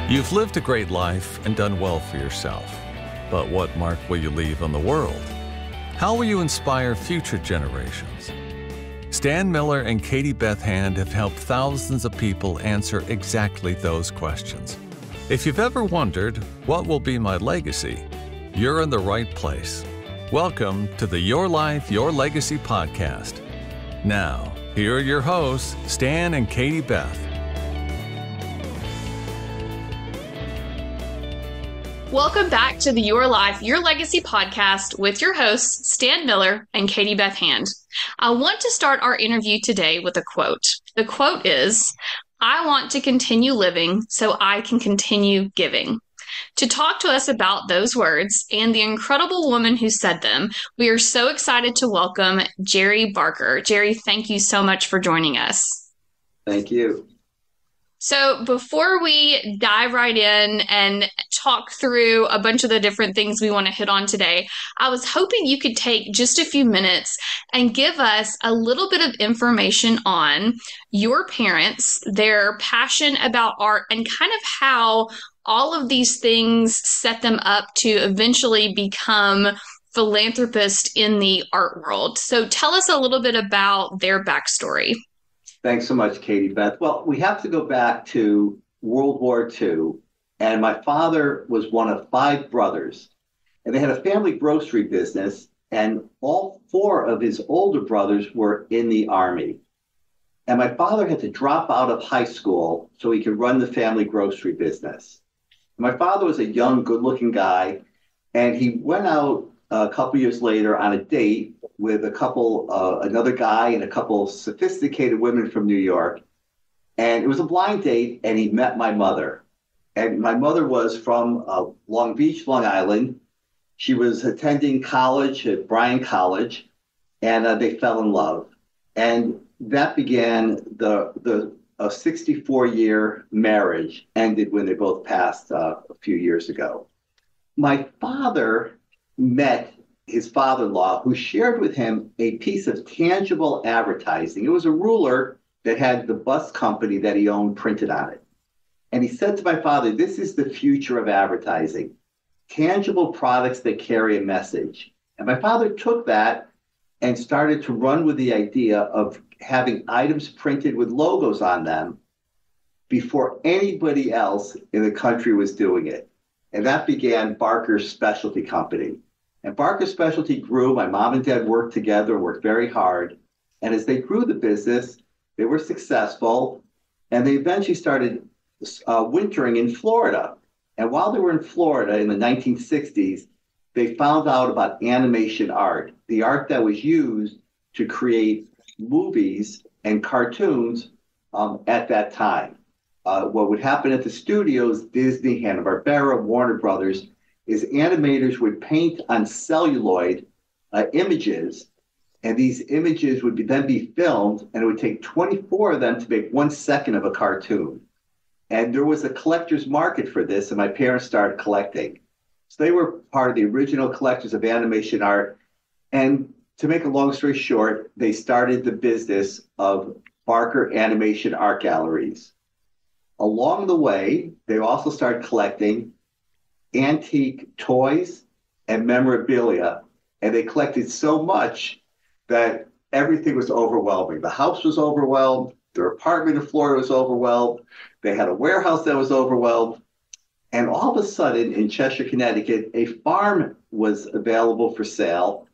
You've lived a great life and done well for yourself. But what mark will you leave on the world? How will you inspire future generations? Stan Miller and Katie Beth Hand have helped thousands of people answer exactly those questions. If you've ever wondered, what will be my legacy? You're in the right place. Welcome to the Your Life, Your Legacy podcast. Now, here are your hosts, Stan and Katie Beth. Welcome back to the Your Life, Your Legacy podcast with your hosts, Stan Miller and Katie Beth Hand. I want to start our interview today with a quote. The quote is, "I want to continue living so I can continue giving." To talk to us about those words and the incredible woman who said them, we are so excited to welcome Gerry Barker. Gerry, thank you so much for joining us. Thank you. So before we dive right in and talk through a bunch of the different things we want to hit on today, I was hoping you could take just a few minutes and give us a little bit of information on your parents, their passion about art, and kind of how all of these things set them up to eventually become philanthropists in the art world. So tell us a little bit about their backstory. Thanks so much, Katie Beth. Well, we have to go back to World War II, and my father was one of 5 brothers, and they had a family grocery business, and all 4 of his older brothers were in the Army. And my father had to drop out of high school so he could run the family grocery business. My father was a young, good-looking guy, and he went out a couple years later on a date with another guy and a couple sophisticated women from New York. And it was a blind date, and he met my mother. And my mother was from Long Beach, Long Island. She was attending college at Bryan College, and they fell in love. And that began the 64-year marriage ended when they both passed a few years ago. My father met his father-in-law, who shared with him a piece of tangible advertising. It was a ruler that had the bus company that he owned printed on it. And he said to my father, "This is the future of advertising, tangible products that carry a message." And my father took that and started to run with the idea of having items printed with logos on them before anybody else in the country was doing it. And that began Barker's Specialty Company. And Barker's Specialty grew. My mom and dad worked together and worked very hard. And as they grew the business, they were successful. And they eventually started wintering in Florida. And while they were in Florida in the 1960s, they found out about animation art, the art that was used to create movies and cartoons at that time. What would happen at the studios, Disney, Hanna-Barbera, Warner Brothers, is animators would paint on celluloid images, and these images would then be filmed, and it would take 24 of them to make 1 second of a cartoon. And there was a collector's market for this, and my parents started collecting. So they were part of the original collectors of animation art. And to make a long story short, they started the business of Barker Animation Art Galleries. Along the way, they also started collecting antique toys and memorabilia, and they collected so much that everything was overwhelming. The house was overwhelmed, their apartment in Florida was overwhelmed, they had a warehouse that was overwhelmed, and all of a sudden in Cheshire, Connecticut, a farm was available for sale,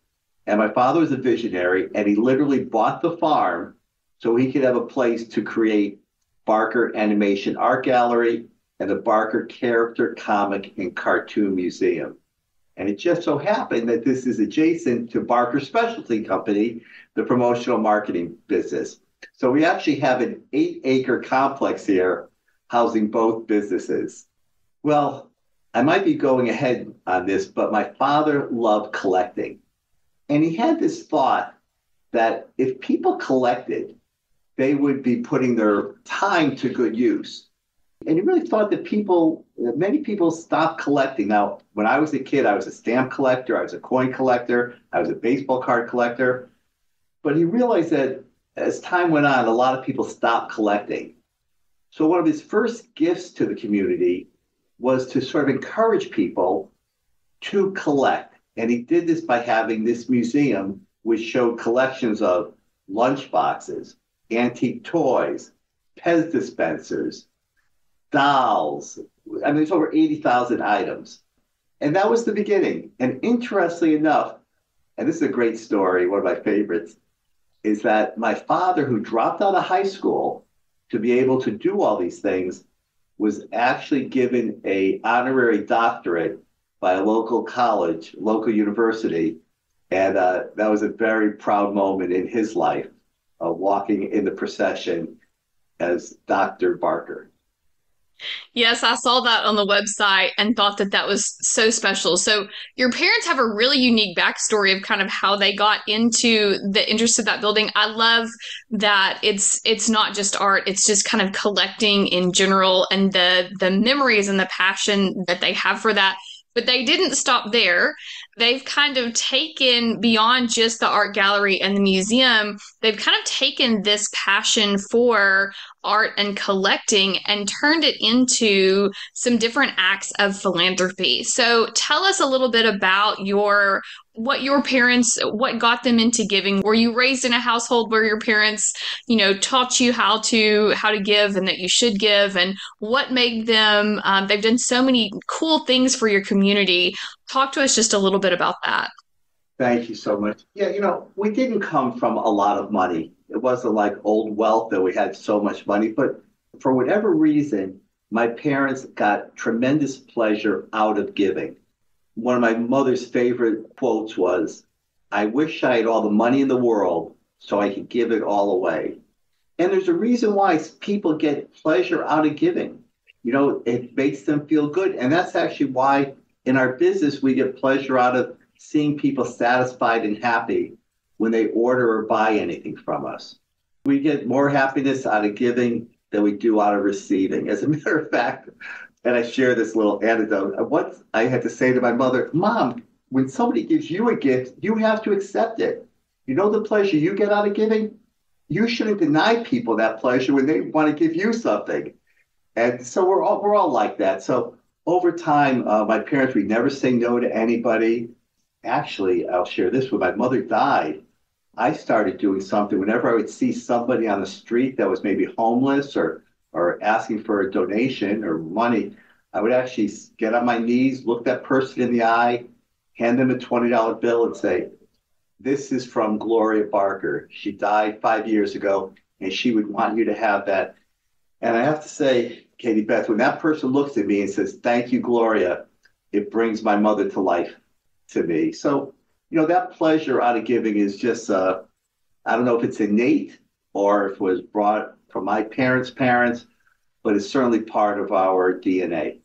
and my father was a visionary, and he literally bought the farm so he could have a place to create Barker Animation Art Gallery and the Barker Character Comic and Cartoon Museum. And it just so happened that this is adjacent to Barker Specialty Company, the promotional marketing business. So we actually have an 8-acre complex here housing both businesses. Well, I might be going ahead on this, but my father loved collecting. And he had this thought that if people collected, they would be putting their time to good use. And he really thought that many people stopped collecting. Now, when I was a kid, I was a stamp collector, I was a coin collector, I was a baseball card collector. But he realized that as time went on, a lot of people stopped collecting. So one of his first gifts to the community was to sort of encourage people to collect. And he did this by having this museum, which showed collections of lunchboxes, antique toys, Pez dispensers, dolls. I mean, it's over 80,000 items. And that was the beginning. And interestingly enough, and this is a great story, one of my favorites, is that my father, who dropped out of high school to be able to do all these things, was actually given an honorary doctorate by a local college, local university. And that was a very proud moment in his life, walking in the procession as Dr. Barker. Yes, I saw that on the website and thought that that was so special. So your parents have a really unique backstory of kind of how they got into the interest of that building. I love that it's not just art, it's just kind of collecting in general and the memories and the passion that they have for that. But they didn't stop there. They've kind of taken beyond just the art gallery and the museum, they've kind of taken this passion for art and collecting and turned it into some different acts of philanthropy. So tell us a little bit about what your parents, what got them into giving. Were you raised in a household where your parents, taught you how to give and that you should give, and what made them, they've done so many cool things for your community. Talk to us just a little bit about that. Thank you so much. Yeah, we didn't come from a lot of money. It wasn't like old wealth that we had so much money, but for whatever reason, my parents got tremendous pleasure out of giving. One of my mother's favorite quotes was, "I wish I had all the money in the world so I could give it all away." And there's a reason why people get pleasure out of giving. It makes them feel good. And that's actually why in our business, we get pleasure out of seeing people satisfied and happy when they order or buy anything from us. We get more happiness out of giving than we do out of receiving. As a matter of fact, and I share this little anecdote, once I had to say to my mother, "Mom, when somebody gives you a gift, you have to accept it. You know the pleasure you get out of giving? You shouldn't deny people that pleasure when they want to give you something." And so we're all like that. So over time, my parents, we never say no to anybody. Actually, I'll share this. When my mother died, I started doing something whenever I would see somebody on the street that was maybe homeless or asking for a donation or money. I would actually get on my knees, look that person in the eye, hand them a $20 bill and say, "This is from Gloria Barker. She died 5 years ago, and she would want you to have that." And I have to say, Katie Beth, when that person looks at me and says, "Thank you, Gloria," it brings my mother to life to me. So, that pleasure out of giving is just, I don't know if it's innate or if it was brought from my parents' parents, but it's certainly part of our DNA.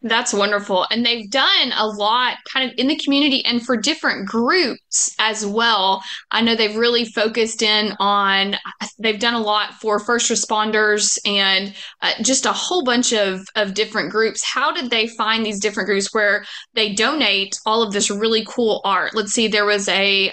That's wonderful. And they've done a lot kind of in the community and for different groups as well. I know they've really focused in on, they've done a lot for first responders and just a whole bunch of different groups. How did they find these different groups where they donate all of this really cool art? Let's see, there was a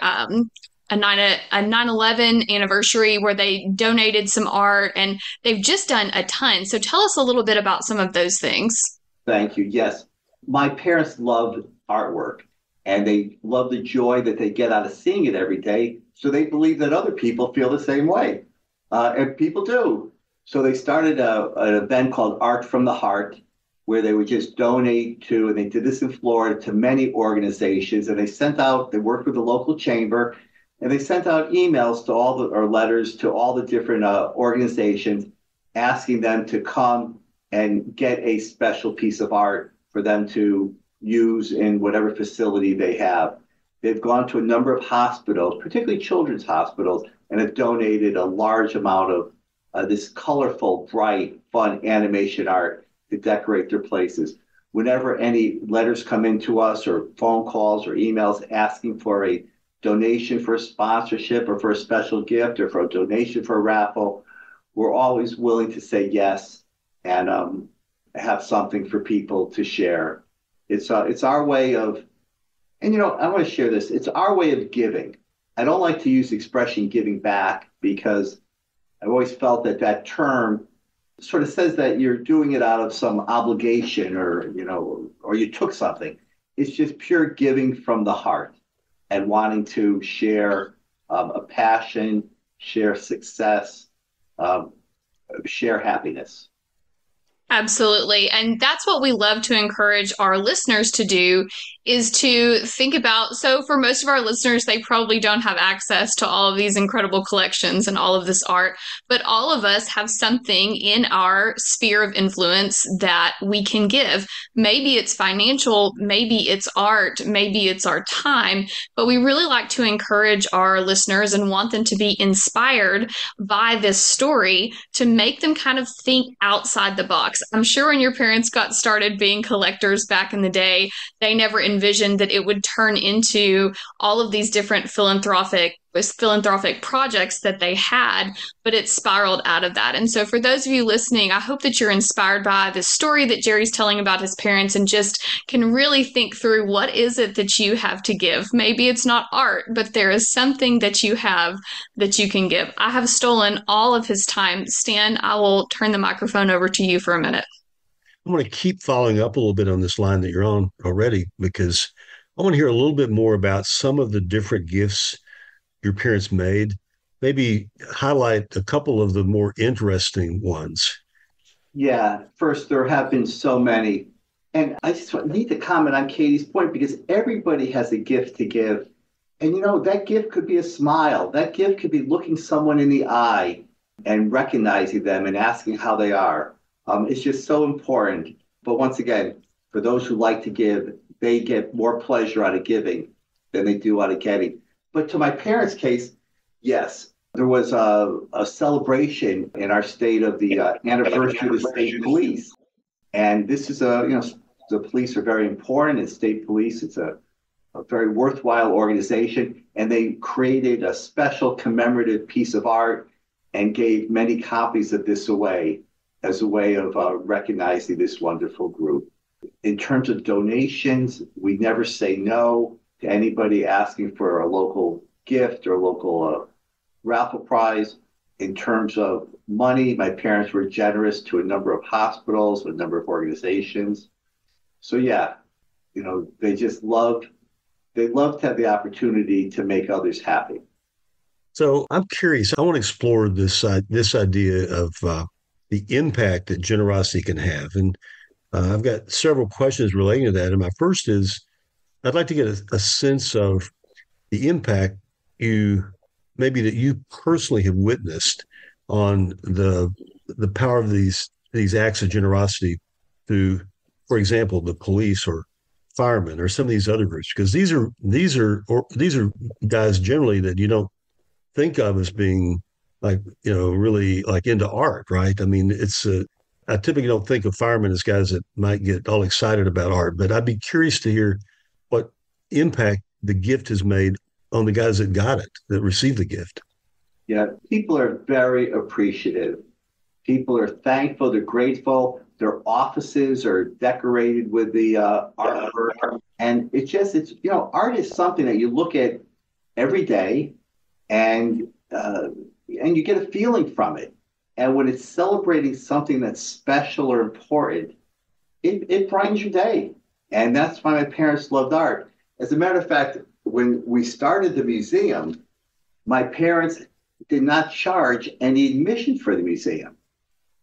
9/11 anniversary where they donated some art, and they've just done a ton. So tell us a little bit about some of those things. Thank you. Yes. My parents loved artwork, and they love the joy that they get out of seeing it every day. So they believe that other people feel the same way. And people do. So they started an event called Art from the Heart, where they would just donate to, and they did this in Florida, to many organizations. And they worked with the local chamber, and they sent out emails or letters to all the different organizations asking them to come and get a special piece of art for them to use in whatever facility they have. They've gone to a number of hospitals, particularly children's hospitals, and have donated a large amount of this colorful, bright, fun animation art to decorate their places. Whenever any letters come into us or phone calls or emails asking for a donation for a sponsorship or for a special gift or for a donation for a raffle, we're always willing to say yes and have something for people to share. It's our way of, and I want to share this. It's our way of giving. I don't like to use the expression giving back because I've always felt that term sort of says that you're doing it out of some obligation or, or you took something. It's just pure giving from the heart and wanting to share a passion, share success, um, share happiness. Absolutely. And that's what we love to encourage our listeners to do is to think about. So for most of our listeners, they probably don't have access to all of these incredible collections and all of this art, but all of us have something in our sphere of influence that we can give. Maybe it's financial, maybe it's art, maybe it's our time, but we really like to encourage our listeners and want them to be inspired by this story to make them kind of think outside the box. I'm sure when your parents got started being collectors back in the day, they never envisioned that it would turn into all of these different philanthropic projects that they had, but it spiraled out of that. And so for those of you listening, I hope that you're inspired by this story that Gerry's telling about his parents and just can really think through what is it that you have to give. Maybe it's not art, but there is something that you have that you can give. I have stolen all of his time. Stan, I will turn the microphone over to you for a minute. I'm going to keep following up a little bit on this line that you're on already because I want to hear a little bit more about some of the different gifts your parents made. Maybe highlight a couple of the more interesting ones. Yeah, first, there have been so many. And I just need to comment on Katie's point because everybody has a gift to give. And that gift could be a smile. That gift could be looking someone in the eye and recognizing them and asking how they are. It's just so important. But once again, for those who like to give, they get more pleasure out of giving than they do out of getting. But to my parents' case, yes, there was a celebration in our state of the anniversary of the state police. And this is the police are very important. And state police, it's a very worthwhile organization. And they created a special commemorative piece of art and gave many copies of this away as a way of recognizing this wonderful group. In terms of donations, we never say no to anybody asking for a local gift or a local raffle prize. In terms of money, my parents were generous to a number of hospitals, a number of organizations. So yeah, they love to have the opportunity to make others happy. So I'm curious. I want to explore this idea of the impact that generosity can have, and I've got several questions relating to that. And my first is, I'd like to get a sense of the impact that you personally have witnessed on the power of these acts of generosity through, for example, the police or firemen or some of these other groups, because these are guys generally that you don't think of as being like really like into art, right? I mean, I typically don't think of firemen as guys that might get all excited about art, but I'd be curious to hear what impact the gift has made on the guys that got it, that received the gift. Yeah, people are very appreciative. People are thankful, they're grateful. Their offices are decorated with the artwork. And art is something that you look at every day and you get a feeling from it. And when it's celebrating something that's special or important, it brightens your day. And that's why my parents loved art. As a matter of fact, when we started the museum, my parents did not charge any admission for the museum.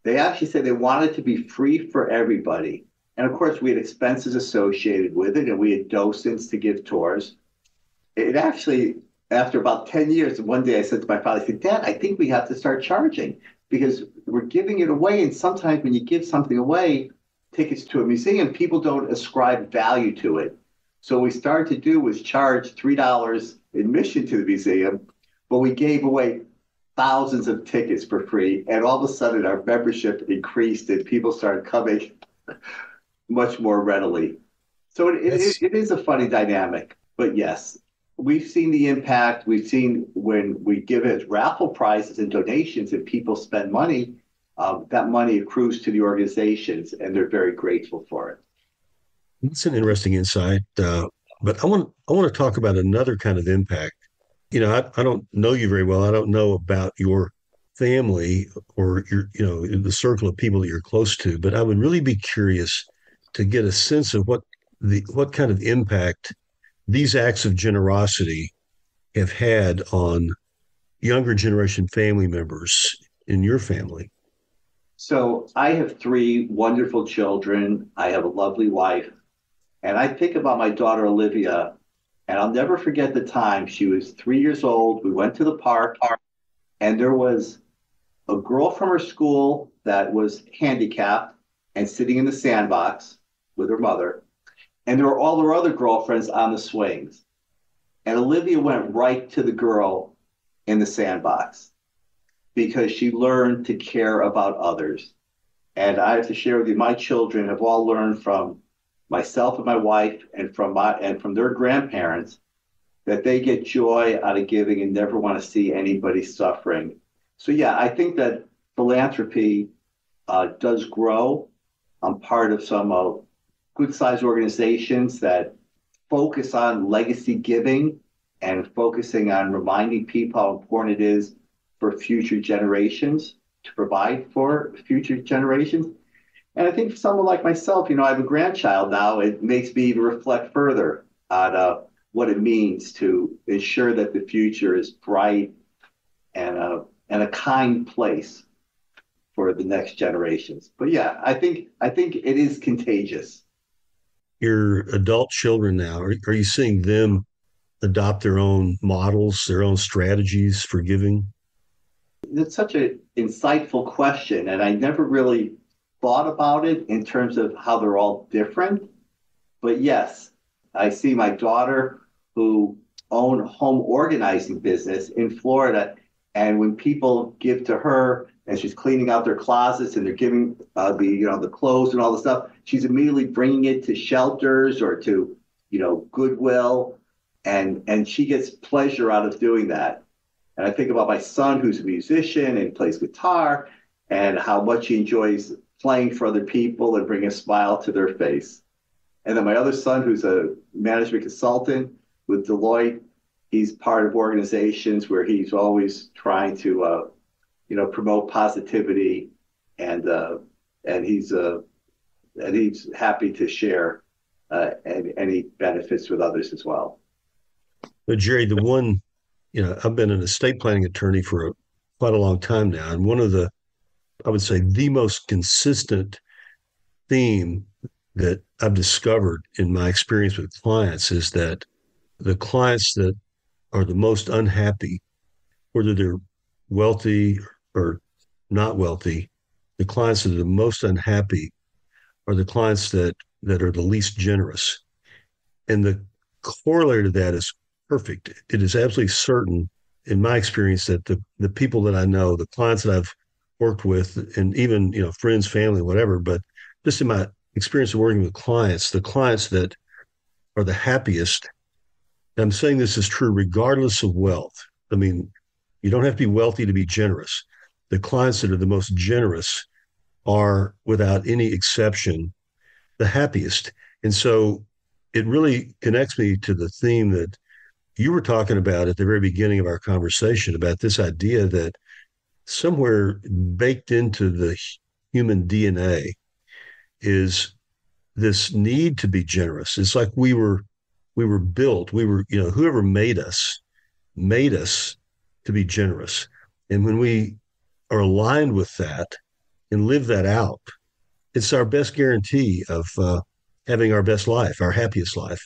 They actually said they wanted to be free for everybody. And of course, we had expenses associated with it, and we had docents to give tours. It actually, after about 10 years, one day I said to my father, I said, Dad, I think we have to start charging because we're giving it away. And sometimes when you give something away, tickets to a museum, people don't ascribe value to it. So what we started to do was charge $3 admission to the museum, but we gave away thousands of tickets for free. And all of a sudden our membership increased and people started coming much more readily. So it is a funny dynamic, but yes, we've seen the impact. We've seen when we give as raffle prizes and donations and people spend money, that money accrues to the organizations and they're very grateful for it. It's an interesting insight, but I want to talk about another kind of impact. I don't know you very well. I don't know about your family or the circle of people that you're close to, but I would really be curious to get a sense of what kind of impact these acts of generosity have had on younger generation family members in your family. So I have three wonderful children. I have a lovely wife. And I think about my daughter, Olivia, and I'll never forget the time. She was 3 years old. We went to the park, and there was a girl from her school that was handicapped and sitting in the sandbox with her mother. And there were all her other girlfriends on the swings. And Olivia went right to the girl in the sandbox because she learned to care about others. And I have to share with you, my children have all learned from myself and my wife and from their grandparents that they get joy out of giving and never want to see anybody suffering. So yeah, I think that philanthropy does grow. I'm part of some good sized organizations that focus on legacy giving and focusing on reminding people how important it is for future generations to provide for future generations. And I think for someone like myself, I have a grandchild now. It makes me even reflect further on what it means to ensure that the future is bright and a kind place for the next generations. But yeah, I think it is contagious. Your adult children now, are you seeing them adopt their own models, their own strategies for giving? It's such an insightful question, and I never really thought about it in terms of how they're all different. But yes, I see my daughter who owned a home organizing business in Florida. And when people give to her and she's cleaning out their closets and they're giving the clothes and all the stuff, she's immediately bringing it to shelters or to, Goodwill. And she gets pleasure out of doing that. And I think about my son who's a musician and plays guitar and how much he enjoys playing for other people and bringing a smile to their face. And then my other son, who's a management consultant with Deloitte, he's part of organizations where he's always trying to, promote positivity, and he's happy to share any benefits with others as well. But Gerry, I've been an estate planning attorney for quite a long time now, and one of I would say, the most consistent theme that I've discovered in my experience with clients is that the clients that are the most unhappy, whether they're wealthy or not wealthy, the clients that are the most unhappy are the clients that are the least generous. And the corollary to that is perfect. It is absolutely certain in my experience that the people that I know, the clients that I've worked with, and even friends, family, whatever, but just in my experience of working with clients, the clients that are the happiest, and I'm saying this is true regardless of wealth. I mean, you don't have to be wealthy to be generous. The clients that are the most generous are, without any exception, the happiest. And so it really connects me to the theme that you were talking about at the very beginning of our conversation about this idea that somewhere baked into the human DNA is this need to be generous. It's like we were built, whoever made us to be generous. And when we are aligned with that and live that out, it's our best guarantee of having our best life, our happiest life.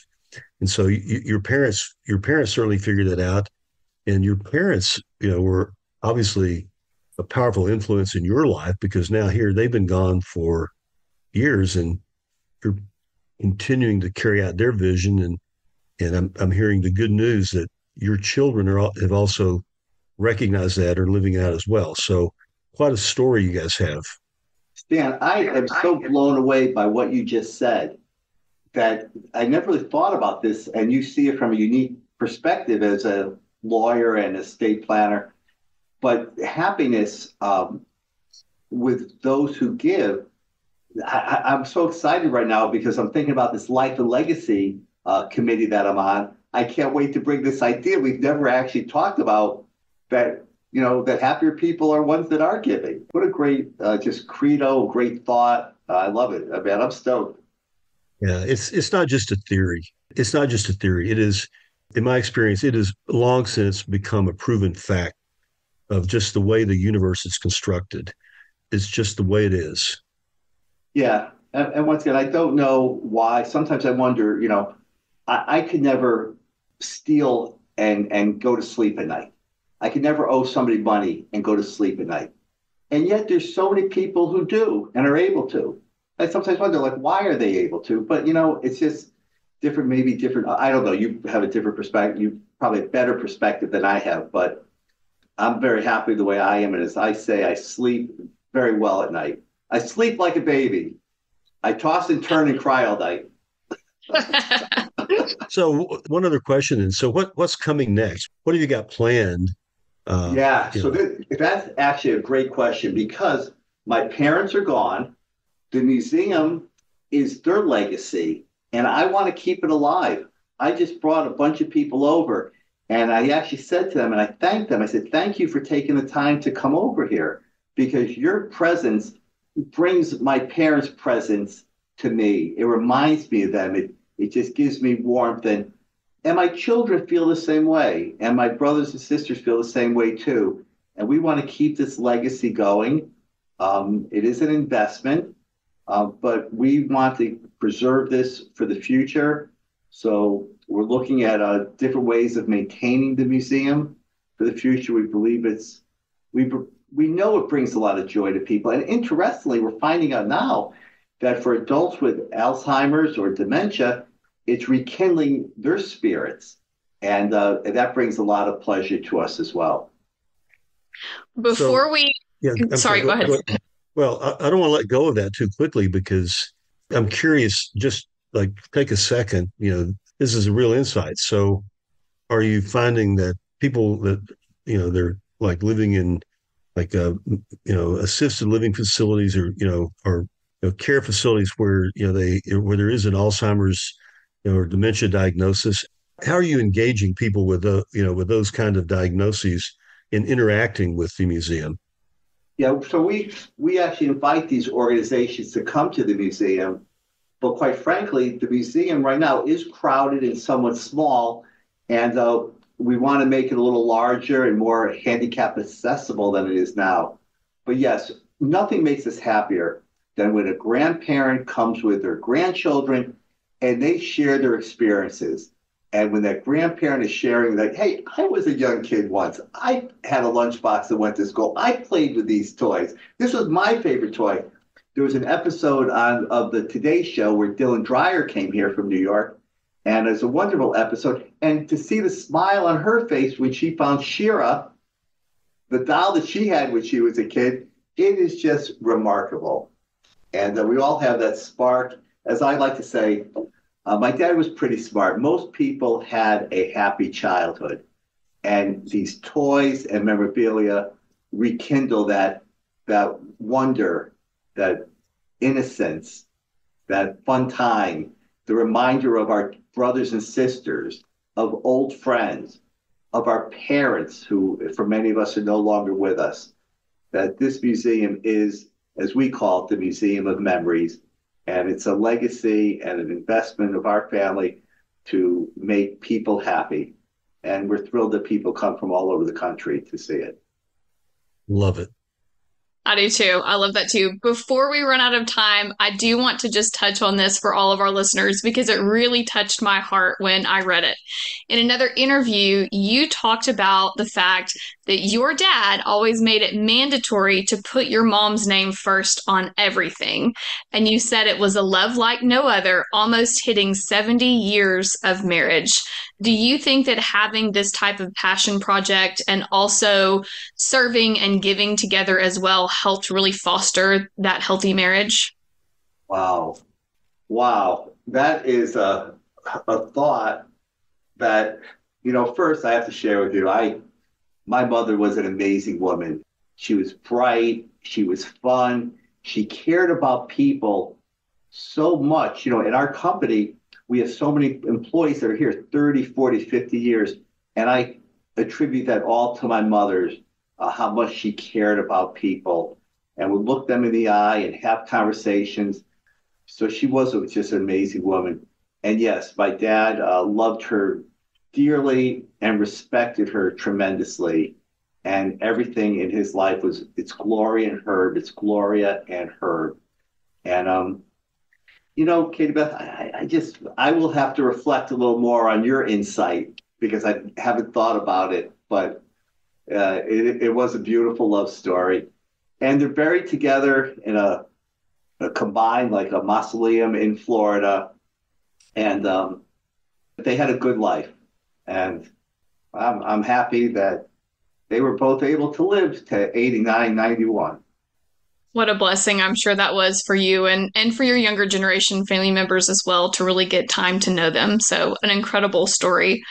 And so your parents certainly figured that out, and your parents, were obviously a powerful influence in your life because now here they've been gone for years, and you're continuing to carry out their vision. And I'm hearing the good news that your children have also recognized that or living out as well. So quite a story you guys have. Stan, I am so blown away by what you just said that I never really thought about this, and you see it from a unique perspective as a lawyer and estate planner. But happiness with those who give, I'm so excited right now because I'm thinking about this life and legacy committee that I'm on. I can't wait to bring this idea. We've never actually talked about that, that happier people are ones that are giving. What a great, just credo, great thought. I love it. I mean, I'm stoked. Yeah, it's not just a theory. It's not just a theory. It is, in my experience, it has long since become a proven fact of just the way the universe is constructed. It's just the way it is. Yeah. And once again, I don't know why. Sometimes I wonder, I could never steal and go to sleep at night. I could never owe somebody money and go to sleep at night. And yet there's so many people who do and are able to. I sometimes wonder, like, why are they able to? But, it's just different, maybe different. I don't know. You have a different perspective. You probably a better perspective than I have, but I'm very happy the way I am. And as I say, I sleep very well at night. I sleep like a baby. I toss and turn and cry all night. So one other question. And so what's coming next? What have you got planned? Yeah, so that's actually a great question because my parents are gone. The museum is their legacy, and I want to keep it alive. I just brought a bunch of people over, and I actually said to them, and I thanked them. I said, thank you for taking the time to come over here because your presence brings my parents' presence to me. It reminds me of them. It just gives me warmth. And my children feel the same way. And my brothers and sisters feel the same way too. And we want to keep this legacy going. It is an investment, but we want to preserve this for the future. So we're looking at different ways of maintaining the museum for the future. We believe we know it brings a lot of joy to people. And interestingly, we're finding out now that for adults with Alzheimer's or dementia, it's rekindling their spirits. And that brings a lot of pleasure to us as well. Sorry, go ahead. Well, I don't want to let go of that too quickly because I'm curious, just like take a second, this is a real insight. So are you finding that people that, they're like living in like, assisted living facilities or care facilities where, where there is an Alzheimer's, or dementia diagnosis. How are you engaging people with with those kind of diagnoses in interacting with the museum? Yeah, so we actually invite these organizations to come to the museum, but quite frankly, the museum right now is crowded and somewhat small, and we want to make it a little larger and more handicap accessible than it is now. But yes, nothing makes us happier than when a grandparent comes with their grandchildren and they share their experiences. And when that grandparent is sharing that, hey, I was a young kid once. I had a lunchbox that went to school. I played with these toys. This was my favorite toy. There was an episode of the Today Show where Dylan Dreyer came here from New York. And it's a wonderful episode. And to see the smile on her face when she found Shira, the doll that she had when she was a kid, it is just remarkable. And we all have that spark. As I like to say, my dad was pretty smart. Most people had a happy childhood. And these toys and memorabilia rekindle that wonder, that innocence, that fun time, the reminder of our brothers and sisters, of old friends, of our parents who, for many of us, are no longer with us. That this museum is, as we call it, the Museum of Memories. And it's a legacy and an investment of our family to make people happy. And we're thrilled that people come from all over the country to see it. Love it. I do too. I love that too. Before we run out of time, I do want to just touch on this for all of our listeners because it really touched my heart when I read it. In another interview, you talked about the fact that your dad always made it mandatory to put your mom's name first on everything. And you said it was a love like no other, almost hitting 70 years of marriage. Do you think that having this type of passion project and also serving and giving together as well helped really foster that healthy marriage? Wow. That is a thought that, first I have to share with you. My mother was an amazing woman. She was bright. She was fun. She cared about people so much. In our company, we have so many employees that are here 30, 40, 50 years. And I attribute that all to my mother's how much she cared about people and would look them in the eye and have conversations. So she was just an amazing woman. And yes, my dad loved her dearly and respected her tremendously. And everything in his life was, it's Gloria and Herb, it's Gloria and Herb. And, Katie Beth, I will have to reflect a little more on your insight because I haven't thought about it, but it was a beautiful love story. And they're buried together in a combined, like a mausoleum in Florida. And they had a good life. And I'm happy that they were both able to live to 89, 91. What a blessing I'm sure that was for you and for your younger generation family members as well to really get time to know them. So an incredible story.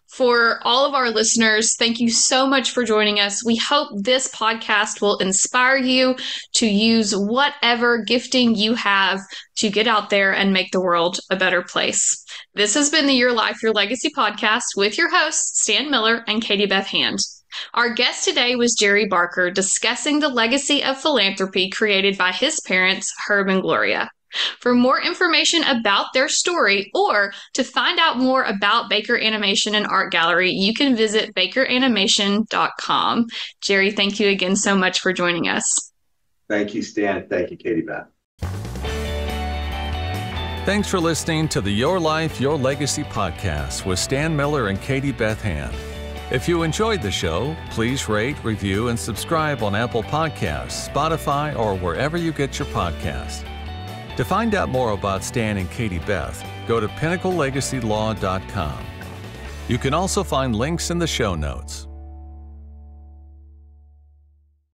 For all of our listeners, thank you so much for joining us. We hope this podcast will inspire you to use whatever gifting you have to get out there and make the world a better place. This has been the Your Life, Your Legacy podcast with your hosts, Stan Miller and Katie Beth Hand. Our guest today was Gerry Barker, discussing the legacy of philanthropy created by his parents, Herb and Gloria. For more information about their story or to find out more about Baker Animation and Art Gallery, you can visit bakeranimation.com. Gerry, thank you again so much for joining us. Thank you, Stan. Thank you, Katie Beth. Thanks for listening to the Your Life, Your Legacy podcast with Stan Miller and Katie Beth Hand. If you enjoyed the show, please rate, review, and subscribe on Apple Podcasts, Spotify, or wherever you get your podcasts. To find out more about Stan and Katie Beth, go to pinnaclelegacylaw.com. You can also find links in the show notes.